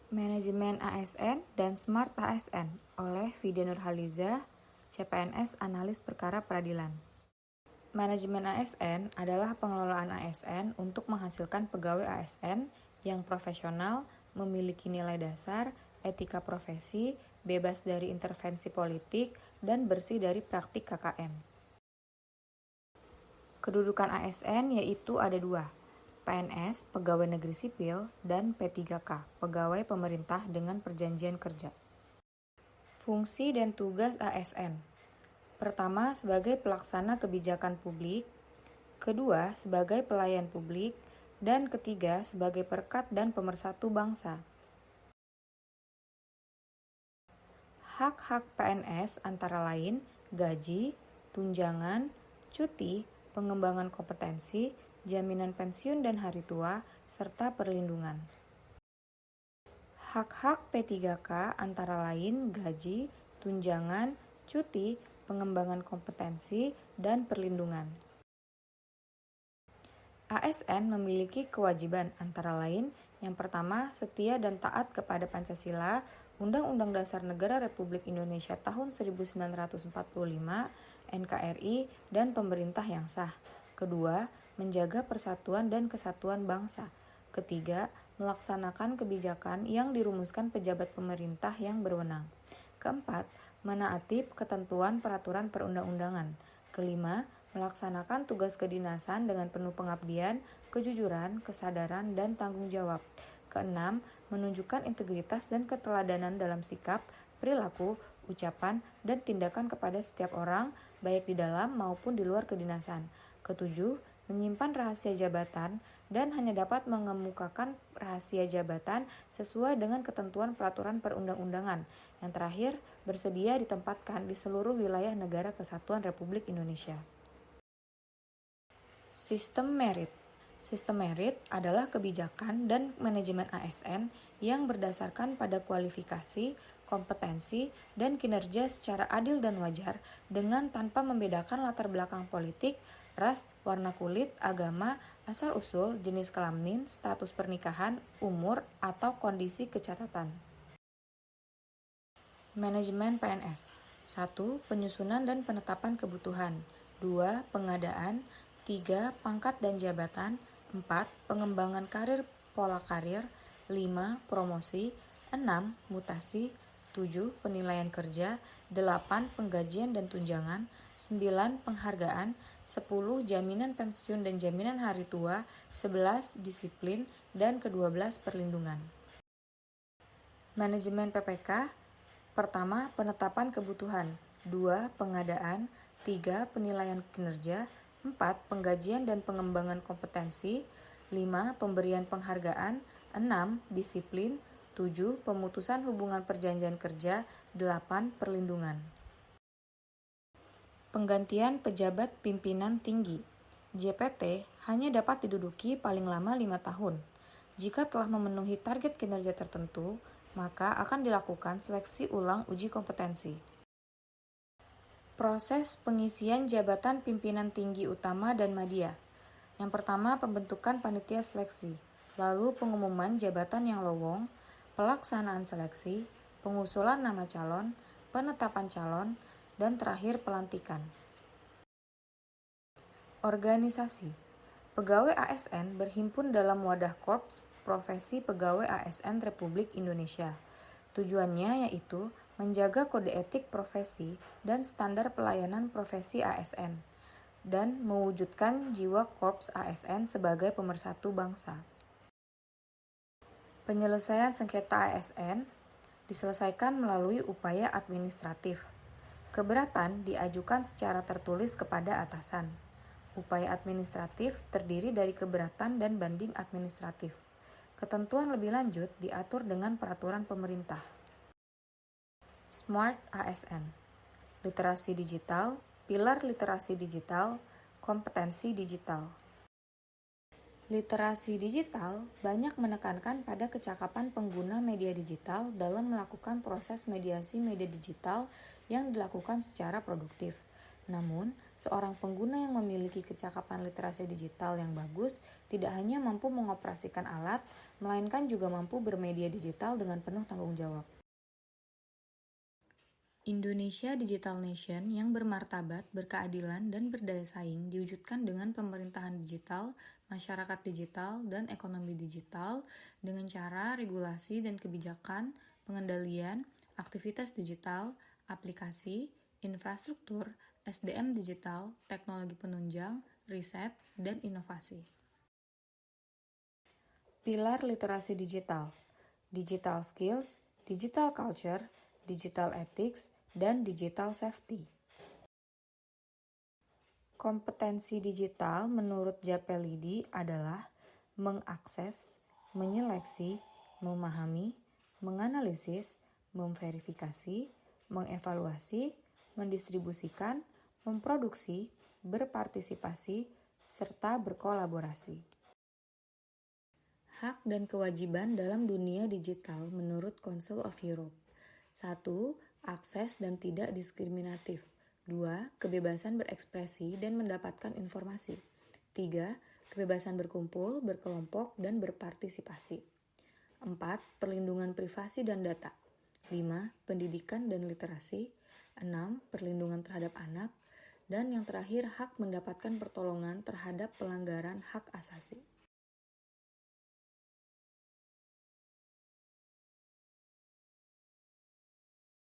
Manajemen ASN dan Smart ASN oleh Vidya Nurhaliza, CPNS Analis Perkara Peradilan. Manajemen ASN adalah pengelolaan ASN untuk menghasilkan pegawai ASN yang profesional, memiliki nilai dasar, etika profesi, bebas dari intervensi politik, dan bersih dari praktik KKM. Kedudukan ASN yaitu ada dua, PNS, Pegawai Negeri Sipil, dan P3K, Pegawai Pemerintah dengan Perjanjian Kerja. Fungsi dan tugas ASN. Pertama, sebagai pelaksana kebijakan publik. Kedua, sebagai pelayan publik. Dan ketiga, sebagai perekat dan pemersatu bangsa. Hak-hak PNS antara lain gaji, tunjangan, cuti, pengembangan kompetensi, jaminan pensiun dan hari tua, serta perlindungan. Hak-hak P3K antara lain gaji, tunjangan, cuti, pengembangan kompetensi, dan perlindungan. ASN memiliki kewajiban antara lain yang pertama, setia dan taat kepada Pancasila, Undang-Undang Dasar Negara Republik Indonesia tahun 1945, NKRI, dan pemerintah yang sah. Kedua, menjaga persatuan dan kesatuan bangsa. Ketiga, melaksanakan kebijakan yang dirumuskan pejabat pemerintah yang berwenang. Keempat, menaati ketentuan peraturan perundang-undangan. Kelima, melaksanakan tugas kedinasan dengan penuh pengabdian, kejujuran, kesadaran, dan tanggung jawab. Keenam, menunjukkan integritas dan keteladanan dalam sikap, perilaku, ucapan, dan tindakan kepada setiap orang, baik di dalam maupun di luar kedinasan. Ketujuh, menyimpan rahasia jabatan dan hanya dapat mengemukakan rahasia jabatan sesuai dengan ketentuan peraturan perundang-undangan. Yang terakhir, bersedia ditempatkan di seluruh wilayah Negara Kesatuan Republik Indonesia. Sistem merit. Sistem merit adalah kebijakan dan manajemen ASN yang berdasarkan pada kualifikasi, kompetensi, dan kinerja secara adil dan wajar dengan tanpa membedakan latar belakang politik, ras, warna kulit, agama, asal-usul, jenis kelamin, status pernikahan, umur, atau kondisi kecatatan. Manajemen PNS. 1. Penyusunan dan penetapan kebutuhan. 2. Pengadaan. 3. Pangkat dan jabatan. 4. Pengembangan karir pola karir. 5. Promosi. 6. Mutasi. 7. Penilaian kerja. 8. Penggajian dan tunjangan. 9. Penghargaan. 10. Jaminan pensiun dan jaminan hari tua. 11. Disiplin. Dan ke-12 perlindungan. Manajemen PPK. Pertama, penetapan kebutuhan. 2. Pengadaan. 3. Penilaian kinerja. 4. Penggajian dan pengembangan kompetensi. 5. Pemberian penghargaan. 6. Disiplin. 7. Pemutusan hubungan perjanjian kerja. 8. Perlindungan. Penggantian pejabat pimpinan tinggi. JPT hanya dapat diduduki paling lama 5 tahun. Jika telah memenuhi target kinerja tertentu, maka akan dilakukan seleksi ulang uji kompetensi. Proses pengisian jabatan pimpinan tinggi utama dan madya. Yang pertama, pembentukan panitia seleksi, lalu pengumuman jabatan yang lowong, pelaksanaan seleksi, pengusulan nama calon, penetapan calon, dan terakhir pelantikan. Organisasi. Pegawai ASN berhimpun dalam wadah korps profesi pegawai ASN Republik Indonesia. Tujuannya yaitu menjaga kode etik profesi dan standar pelayanan profesi ASN, dan mewujudkan jiwa korps ASN sebagai pemersatu bangsa. Penyelesaian sengketa ASN diselesaikan melalui upaya administratif. Keberatan diajukan secara tertulis kepada atasan. Upaya administratif terdiri dari keberatan dan banding administratif. Ketentuan lebih lanjut diatur dengan peraturan pemerintah. Smart ASN. Literasi digital, pilar literasi digital, kompetensi digital. Literasi digital banyak menekankan pada kecakapan pengguna media digital dalam melakukan proses mediasi media digital yang dilakukan secara produktif. Namun, seorang pengguna yang memiliki kecakapan literasi digital yang bagus tidak hanya mampu mengoperasikan alat, melainkan juga mampu bermedia digital dengan penuh tanggung jawab. Indonesia Digital Nation yang bermartabat, berkeadilan, dan berdaya saing diwujudkan dengan pemerintahan digital, masyarakat digital, dan ekonomi digital dengan cara regulasi dan kebijakan, pengendalian, aktivitas digital, aplikasi, infrastruktur, SDM digital, teknologi penunjang, riset, dan inovasi. Pilar literasi digital, digital skills, digital culture, digital ethics, dan digital safety. Kompetensi digital menurut Japelidi adalah mengakses, menyeleksi, memahami, menganalisis, memverifikasi, mengevaluasi, mendistribusikan, memproduksi, berpartisipasi, serta berkolaborasi. Hak dan kewajiban dalam dunia digital menurut Council of Europe. 1. Akses dan tidak diskriminatif. 2. Kebebasan berekspresi dan mendapatkan informasi. 3. Kebebasan berkumpul, berkelompok, dan berpartisipasi. 4. Perlindungan privasi dan data. 5. Pendidikan dan literasi. 6. Perlindungan terhadap anak. Dan yang terakhir, hak mendapatkan pertolongan terhadap pelanggaran hak asasi.